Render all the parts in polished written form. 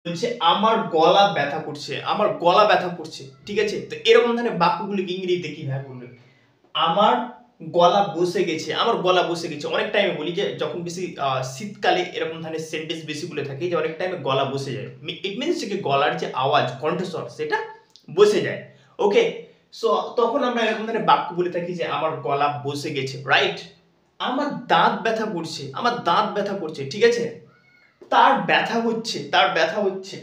বলছে আমার গলা ব্যথা করছে, আমার গলা ব্যথা করছে, ঠিক আছে। তো এরকম ধরনের বাক্যগুলিকে ইংরেজিতে কিভাবে বলবে? আমার গলা বসে গেছে, আমার গলা বসে গেছে। অনেক টাইমে বলি যে যখন বেশি শীতকালে এরকম ধরনের সেন্টেন্স বেশি বলে থাকি যে অনেক টাইমে গলা বসে যায়। ইট মিনস যে গলার যে আওয়াজ, কণ্ঠস্বর সেটা বসে যায়। ওকে, সো তখন আমরা এরকম ধরনের বাক্য বলে থাকি যে আমার গলা বসে গেছে, রাইট। আমার দাঁত ব্যথা করছে, আমার দাঁত ব্যথা করছে, ঠিক আছে। তার ব্যথা হচ্ছে, তার ব্যথা হচ্ছে।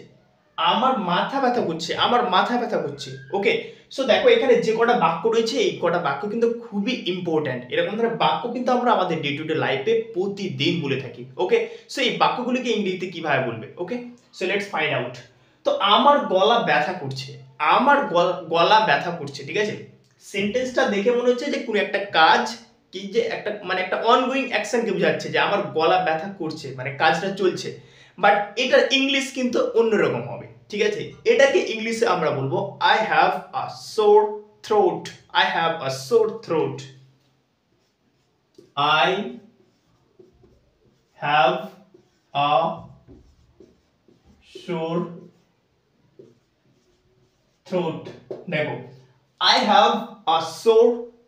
আমার মাথা ব্যথা করছে, আমার মাথা ব্যথা করছে। ওকে, সো দেখো এখানে যে কটা বাক্য রয়েছে এই কটা বাক্য কিন্তু খুবই ইম্পর্ট্যান্ট। এরকম ধরনের বাক্য কিন্তু আমরা আমাদের ডে টু ডে লাইফে প্রতিদিন বলে থাকি। ওকে, সো এই বাক্যগুলিকে ইংরেজিতে কিভাবে বলবে? ওকে, সো লেটস ফাইন্ড আউট। তো আমার গলা ব্যথা করছে, আমার গলা ব্যথা করছে, ঠিক আছে। সেন্টেন্সটা দেখে মনে হচ্ছে যে কোনো একটা কাজ কি যে একটা মানে একটা অনগোয়িং অ্যাকশনকে বোঝাচ্ছে যে আমার গলা ব্যথা করছে, মানে কাজটা চলছে। বাট এটার ইংলিশ কিন্তু অন্যরকম হবে, ঠিক আছে। এটাকে ইংলিশে আমরা বলবো I have a sore throat, I have a sore throat, I have a sore throat. দেখো I have a sore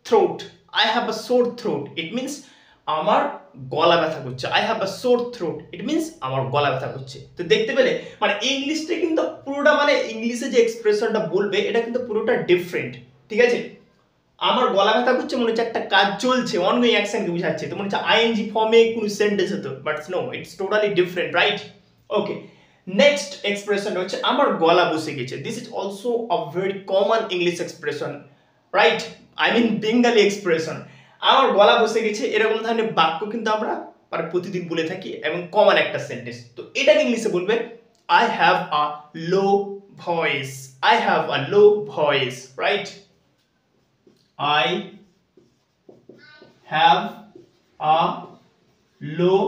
throat, I have a sore throat, it means আমার গলা ব্যথা করছে। I have a sore throat, it means আমার গলা ব্যথা করছে। তো দেখতে পেলে মানে ইংলিশটা কিন্তু পুরোটা মানে ইংলিশে যে এক্সপ্রেশনটা বলবে এটা কিন্তু পুরোটা ডিফারেন্ট, ঠিক আছে। আমার গলা ব্যথা করছে মনে হচ্ছে একটা কাজ চলছে, অনগোয়িং অ্যাকশনকে বোঝাচ্ছে। তো মনে হচ্ছে আইএনজি ফর্মে কোনো সেন্টেন্স হতো, but no, it's totally different, right. Okay, next এক্সপ্রেশনটা হচ্ছে আমার গলা বসে গেছে। This is also a very common English expression, right. I mean Bengali expression. আমার গলা বসে গেছে এরকম ধরনের বাক্য কিন্তু আমরা মানে প্রতিদিন বলে থাকি এবং কমন একটা সেন্টেন্স। তো এটাকে ইংলিশে বলবে I have a low voice, I have a low voice, right. I have a low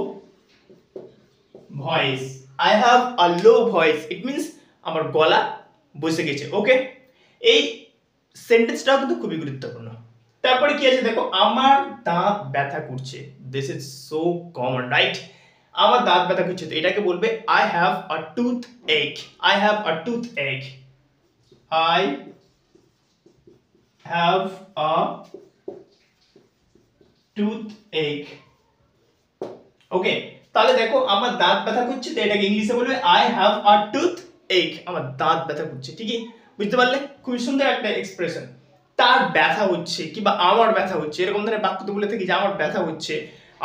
voice, I have a low voice, it means আমার গলা বসে গেছে। ওকে, এই সেন্টেন্সটাও কিন্তু খুবই গুরুত্বপূর্ণ। তারপরে কি আছে দেখো, আমার দাঁত ব্যথা করছে। This is so common, right. আমার দাঁত ব্যথা করছে, তো এটাকে বলবে আই হ্যাভ আ টুথ এক, আই হ্যাভ আ টুথ এক, আই হ্যাভ আ টুথ এক। ওকে, তাহলে দেখো আমার দাঁত ব্যথা করছে, তো এটাকে ইংলিশে বলবে আই হ্যাভ আ টুথ এক, আমার দাঁত ব্যথা করছে। ঠিকই বুঝতে পারলে, খুবই সুন্দর একটা এক্সপ্রেশন। তার ব্যথা হচ্ছে কিংবা আমার ব্যথা হচ্ছে, এরকম ধরনের বাক্য তো বলে থাকি যে আমার ব্যথা হচ্ছে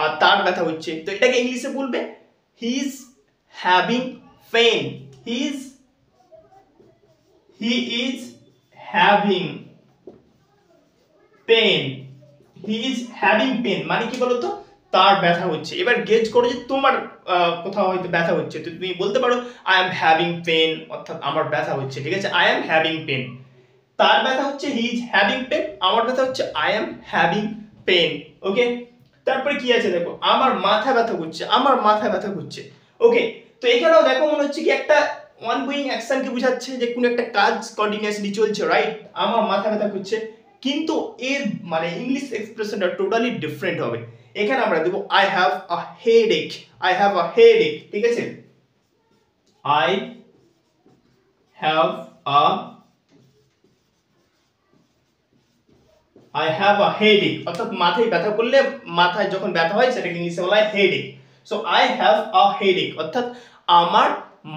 আর তার ব্যথা হচ্ছে। তো এটাকে ইংলিশে বলবে he is having pain, he is having pain, he is having pain মানে কি বলতো, তার ব্যথা হচ্ছে। এবার গেজ করো যে তোমার কোথাও হয়তো ব্যথা হচ্ছে, তো তুমি বলতে পারো আই এম হ্যাভিং পেন, অর্থাৎ আমার ব্যথা হচ্ছে, ঠিক আছে। আই এম হ্যাভিং পেন, তার ব্যথা হচ্ছে হি ইজ হ্যাভিং পেন, আমার ব্যথা হচ্ছে আই এম হ্যাভিং পেন। ওকে, তারপরে কি আছে দেখো, আমার মাথা ব্যথা করছে, আমার মাথা ব্যথা করছে। ওকে, তো এখানেও দেখো মনে হচ্ছে কি একটা অনগোয়িং অ্যাকশনকে বোঝাচ্ছে যে কোনো একটা কাজ কন্টিনিউয়াসলি চলছে, রাইট। আমার মাথা ব্যথা করছে, কিন্তু এর মানে ইংলিশ এক্সপ্রেশনটা টোটালি ডিফারেন্ট হবে। এখানে আমরা দেব I have a headache, I have a headache, ঠিক আছে। আই হ্যাভ আ হেডেক, অর্থাৎ মাথায় ব্যথা করলে, মাথায় যখন ব্যথা হয় সেটাকে ইংলিশে বলা হয় headache. So I have a headache, অর্থাৎ আমার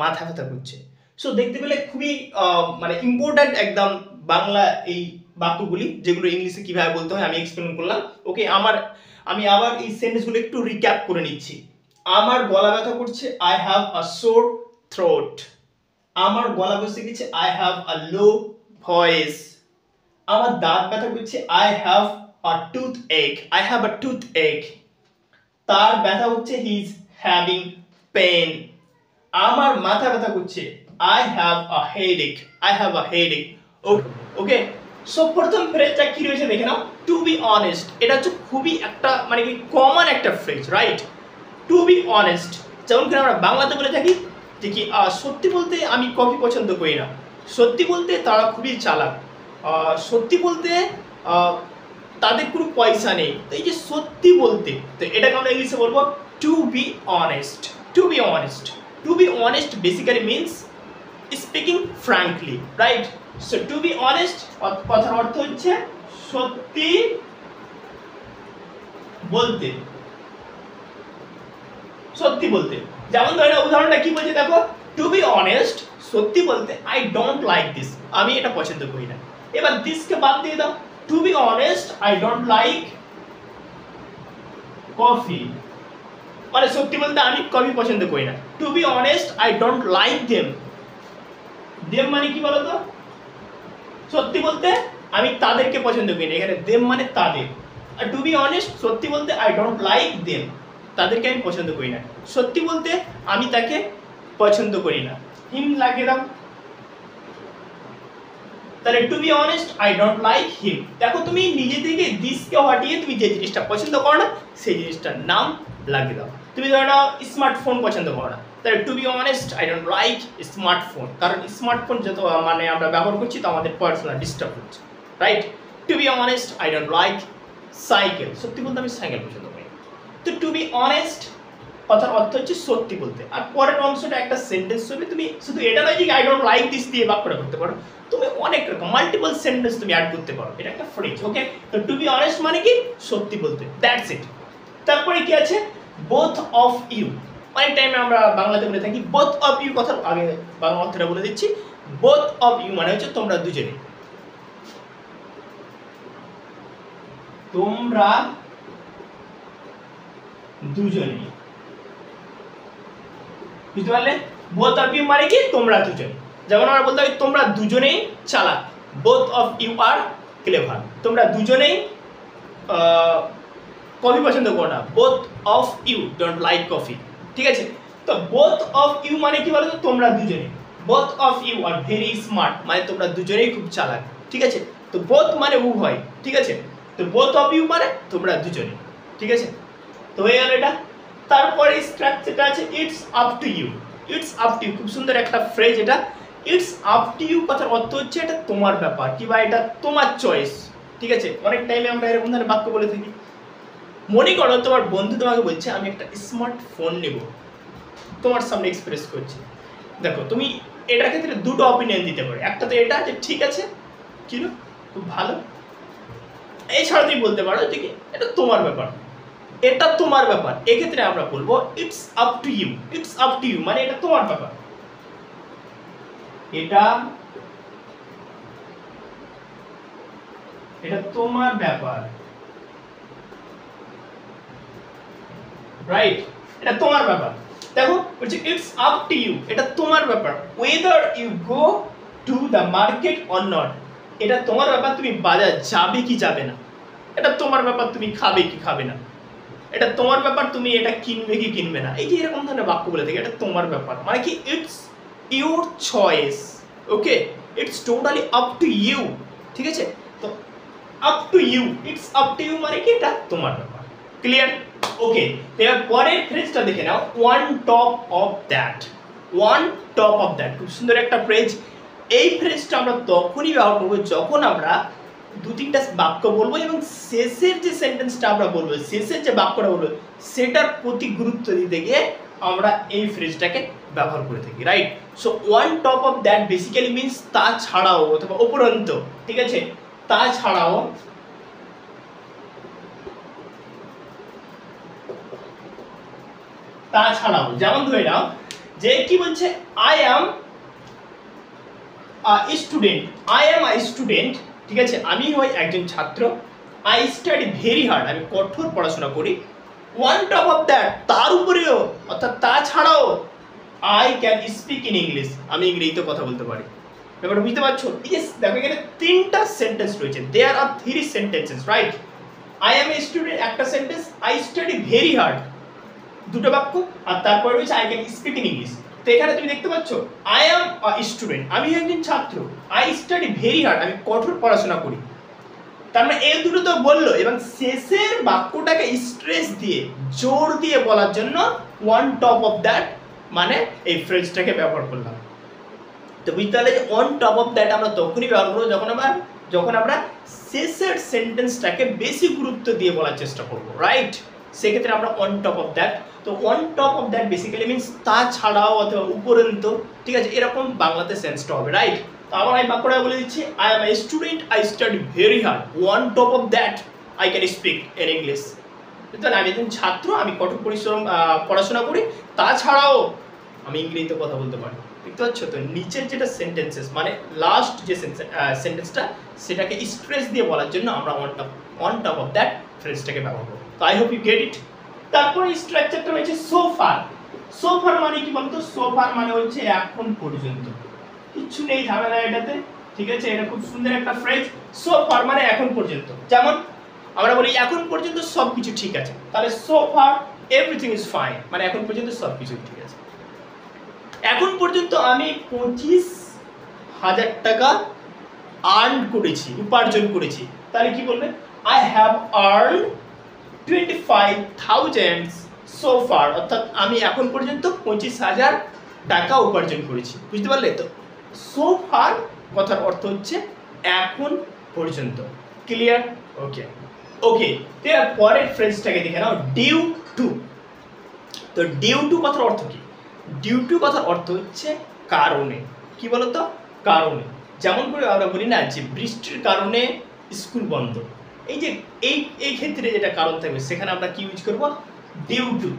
মাথা ব্যথা করছে। সো দেখতে পেলে খুবই মানে ইম্পর্ট্যান্ট একদম বাংলা এই বাক্যগুলি, যেগুলো ইংলিশে কিভাবে বলতে হয় আমি এক্সপ্লেন করলাম। ওকে, আমি আবার এই সেন্টেন্সগুলো একটু রিক্যাপ করে নিচ্ছি। আমার গলা ব্যথা করছে, I have a sore throat. আমার গলা বসে গেছে, I have a low voice. আমার দাঁত ব্যথা করছে, আই হ্যাভ আ টুথ এক, আই হ্যাভ আ টুথ এক। তার ব্যথা হচ্ছে, হি ইজ হ্যাভিং পেন। আমার মাথা ব্যথা করছে, I have a headache, I have a headache. Okay, so প্রথম ফ্রেজটা কি রয়েছে দেখে নাও, টু বি অনেস্ট। এটা হচ্ছে খুবই একটা মানে কি কমন একটা phrase, right. To be honest, যেমন করে আমরা বাংলাতে বলে থাকি যে কি সত্যি বলতে আমি কফি পছন্দ করি না, সত্যি বলতে তারা খুবই চালাক, সত্যি বলতে তাদের কোনো পয়সা নেই। তো এই যে সত্যি বলতে, তো এটাকে আমরা ইংলিশে বলবো to be honest, to be honest. To be honest basically means speaking frankly, right? So to be honest কথার অর্থ হচ্ছে সত্যি বলতে, সত্যি বলতে। যেমন ধরে নাও, উদাহরণটা কি বলছে দেখো, টু বি অনেস্ট সত্যি বলতে আই ডোন্ট লাইক দিস, আমি এটা পছন্দ করি না। এবার দিসকে বাদ দিয়ে দাও, to be honest I don't like coffee, মানে সত্যি বলতে আমি কফি পছন্দ করি না। To be honest I don't like them, them মানে কি বলতো, সত্যি বলতে আমি তাদেরকে পছন্দ করি না, এখানে দেম মানে তাদের। আর টু বি অনেস্ট সত্যি বলতে আই ডোন্ট লাইক দেম, তাদেরকে আমি পছন্দ করি না। সত্যি বলতে আমি তাকে পছন্দ করি না, হিম লাগিয়ে দাও। তাহলে to be honest I don't like him. দেখো তুমি নিজে থেকে দিসকে হটিয়ে তুমি যে জিনিসটা পছন্দ করো না সেই জিনিসটার নাম লাগিয়ে দাও। তুমি ধরো না স্মার্টফোন পছন্দ করো না, তাহলে to be honest I don't like smartphone, কারণ স্মার্টফোন যত মানে আমরা ব্যবহার করছি তো আমাদের পার্সোনাল ডিস্টার্ব হচ্ছে, right? To be honest I don't like cycle, সত্যি বলতে আমি সাইকেল পছন্দ করি। তো টু বি অনেস্ট কথার অর্থ হচ্ছে সত্যি বলতে। আর পরের অংশটা একটা সেন্টেন্স হবে, তুমি শুধু এটা নয় যে আই ডোন্ট লাইক দিস দিয়ে বাক্যটা করতে পারো, তুমি অনেক রকম মাল্টিপল সেন্টেন্স তুমি অ্যাড করতে পারো, এটা একটা ফ্রেজ, ওকে? তো টু বি অনেস্ট মানে কি সত্যি বলতে, দ্যাটস ইট। তারপরে কি আছে, বোথ অফ ইউ। অনেক টাইমে আমরা বাংলাতে বলে থাকি বোথ অফ ইউ, কথা আগে বাংলা অর্থটা বলে দিচ্ছি। বোথ অফ ইউ মানে হচ্ছে তোমরা দুজনে, তোমরা দুজনে, বুঝতে পারলে? বোথ অফ ইউ মানে কি তোমরা দুজনে। যেমন আমরা বলতে পারি তোমরা দুজনেই চালাক, both of you are clever, তোমরা দুজনেই কফি পছন্দ করো না, both of you don't like coffee, ঠিক আছে? তো বোথ অফ ইউ মানে কি বলতো, তোমরা দুজনে, both of you are very smart মানে তোমরা দুজনেই খুব চালাক, ঠিক আছে? তো বোথ মানে উভয়, ঠিক আছে? তো বোথ অফ ইউ মানে তোমরা দুজনে, ঠিক আছে? তো হয়ে গেল এটা। তারপরে স্ট্রাকচারটা আছে it's up to you. It's up to you খুব সুন্দর একটা ফ্রেজ এটা। ইটস আপ টু ইউ কথার অর্থ হচ্ছে এটা তোমার ব্যাপার, কিংবা এটা তোমার চয়েস, ঠিক আছে? অনেক টাইমে আমরা এরকম ধরনের বাক্য বলে থাকি। মনে করো তোমার বন্ধু তোমাকে বলছে আমি একটা স্মার্টফোন নেব, তোমার সামনে এক্সপ্রেস করছে। দেখো তুমি এটার ক্ষেত্রে দুটো অপিনিয়ন দিতে পারো, একটা তো এটা যে ঠিক আছে কি না খুব ভালো, এছাড়া তুমি বলতে পারো যে কি এটা তোমার ব্যাপার, এটা তোমার ব্যাপার। এক্ষেত্রে আমরা বলবো it's up to you. It's up to you মানে এটা তোমার ব্যাপার, এটা তোমার ব্যাপার, রাইট? এটা তোমার ব্যাপার। দেখো বলছে ইটস আপ টু ইউ, এটা তোমার ব্যাপার, whether you go to the market or not, এটা তোমার ব্যাপার তুমি বাজার যাবে কি যাবে না, এটা তোমার ব্যাপার তুমি খাবে কি খাবে না, এটা তোমার ব্যাপার তুমি এটা কিনবে কি কিনবে না। এই যে এরকম ধরনের বাক্য বলে থাকে, এটা তোমার ব্যাপার মানে কি it's your choice, okay? It's totally up to you, ঠিক আছে? তো up to you, it's up to you মানে কি এটা তোমার ব্যাপার, ক্লিয়ার? ওকে, এবার পরের ফ্রেজটা দেখে নাও, one top of that. One top of that খুব সুন্দর একটা ফ্রেজ। এই ফ্রেজটা আমরা তখনই ব্যবহার করবো যখন আমরা দু তিনটা বাক্য বলবো এবং শেষের যে সেন্টেন্সটা আমরা বলবো, শেষের যে বাক্যটা বলবো সেটার প্রতি গুরুত্ব দিতে গিয়ে আমরা এই ফ্রেজটাকে ব্যবহার করে থাকি, right? So one top of that basically means তাছাড়াও অথবা উপরন্ত, ঠিক আছে? তাছাড়াও, তাছাড়াও যেমন ধরে নাও যে কি বলছে, I am student, I am a student, ঠিক আছে? আমি হই একজন ছাত্র, আই স্টাডি ভেরি হার্ড, আমি কঠোর পড়াশোনা করি। ওয়ান টপ অফ দ্যাট তার উপরেও অর্থাৎ তাছাড়াও, I can speak in English, আমি ইংরেজিতে কথা বলতে পারি। ব্যাপারটা বুঝতে পারছো? ইয়েস, দেখো এখানে তিনটা সেন্টেন্স রয়েছে, there are three sentences, right? I am a student একটা সেন্টেন্স, আই স্টাডি ভেরি হার্ড দুটো বাক্য, আর তারপরে রয়েছে I can speak in English. তো এখানে তুমি দেখতে পাচ্ছ আই অ্যাম আ স্টুডেন্ট, আমি একজন ছাত্র, আই স্টাডি ভেরি হার্ড, আমি কঠোর পড়াশোনা করি। তার মানে এই দুটো তো বললো, এবং শেষের বাক্যটাকে স্ট্রেস দিয়ে জোর দিয়ে বলার জন্য ওয়ান টপ অফ দ্যাট মানে এই ফ্রেজটাকে ব্যবহার করলাম। তো বুঝতে পারলে যে অন টপ অফ দ্যাট আমরা তখনই ব্যবহার করবো যখন আমরা শেষের সেন্টেন্সটাকে বেশি গুরুত্ব দিয়ে বলার চেষ্টা করবো, রাইট? সেক্ষেত্রে আমরা অন টপ অফ দ্যাট। তো on top of that basically means তাছাড়াও অথবা উপরন্ত, ঠিক আছে, এরকম বাংলাতে সেন্সটা হবে, রাইট? তো আবার আমি বাক্যটা বলে দিচ্ছি, I M a student, I study very hard, on top of that I can speak in English. বুঝতে আমি একজন ছাত্র, আমি কঠোর পরিশ্রম পড়াশোনা করি, তাছাড়াও আমি ইংরেজিতে কথা বলতে পারি। দেখতে পাচ্ছ তো নিচের যেটা সেন্টেন্সেস মানে লাস্ট যে সেন্টেন্সটা সেটাকে স্ট্রেস দিয়ে বলার জন্য আমরা অন টপ অফ দ্যাট ফ্রেজটাকে ব্যবহার করব। তো I hope you get it. তারপরে স্ট্রাকচারটা রয়েছে সো ফার। সো ফার মানে কি বলতো? সো ফার মানে হচ্ছে এখন পর্যন্ত, কিচ্ছু নেই ঝামেলা এটাতে, ঠিক আছে? এটা খুব সুন্দর একটা ফ্রেজ। সো ফার মানে এখন পর্যন্ত। যেমন আমরা বলি এখন পর্যন্ত সব কিছু ঠিক আছে, তাহলে so far everything is fine মানে এখন পর্যন্ত সব কিছু ঠিক আছে। এখন পর্যন্ত আমি 25,000 টাকা আর্ন করেছি, উপার্জন করেছি, তাহলে কি বলবে? I have earn 25,000 so far, অর্থাৎ আমি এখন পর্যন্ত 25,000 টাকা উপার্জন করেছি। বুঝতে পারলে তো? সো ফার কথার অর্থ হচ্ছে এখন পর্যন্ত। ক্লিয়ার? ওকে ওকে। এর পরের ফ্রেজটাকে দেখে নাও, ডিউ টু। তো ডিউ টু কথার অর্থ কি? ডিউ টু কথার অর্থ হচ্ছে কারণে। কি বলতো? কারণে। যেমন করে আমরা বলি না যে বৃষ্টির কারণে স্কুল বন্ধ, এই যে এই ক্ষেত্রে যেটা কারণ থাকবে সেখানে আমরা কি ইউজ করব? Due to.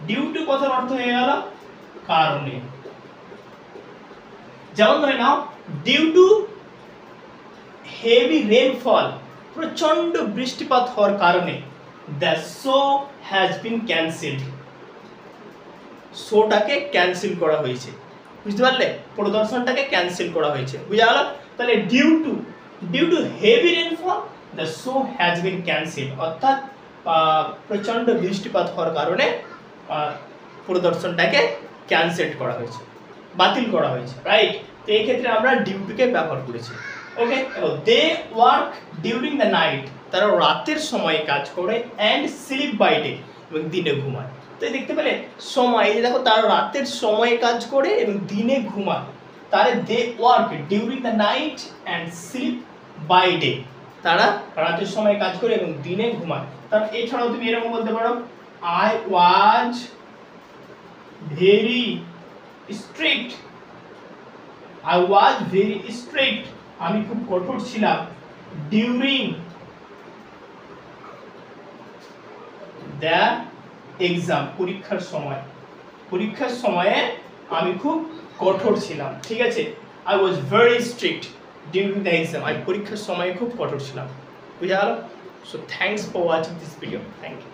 ডিউ টু কথার অর্থ হয়ে গেল কারণে। যেমন ধরে নাও, ডিউ টু হেভি রেনফল, প্রচন্ড বৃষ্টিপাত হওয়ার কারণে the show has been cancelled, শোটাকে ক্যান্সেল করা হয়েছে। বুঝতে পারলে? প্রদর্শনটাকে ক্যান্সেল করা হয়েছে। বুঝা গেল? তাহলে due to heavy rainfall the show has been cancel, অর্থাৎ প্রচন্ড বৃষ্টিপাত হওয়ার কারণে প্রদর্শনটাকে ক্যান্সেল করা হয়েছে, বাতিল করা হয়েছে, রাইট? তো এই ক্ষেত্রে আমরা ডিউ টুকে ব্যবহার করেছি। Okay, they work during the night, তারা রাতের সময় কাজ করে, অ্যান্ড স্লিপ বাই ডে, এবং দিনে ঘুমায়। তো দেখতে পেলে সময়, এই যে দেখো তারা রাতের সময় কাজ করে এবং দিনে ঘুমায়, তাহলে they work during the night and sleep by day, তারা রাতের সময় কাজ করে এবং দিনে ঘুমায়। তার এছাড়াও তুমি এরকম বলতে পারো, I was very strict, I was very strict, আমি খুব কঠোর ছিলাম, ডিউরিং দ্য এক্সাম, পরীক্ষার সময়ে আমি খুব কঠোর ছিলাম। ঠিক আছে? I was very strict during the exam, আমি পরীক্ষার সময়ে খুব কঠোর ছিলাম। বুঝা গেল? So thanks for watching this video. Thank you.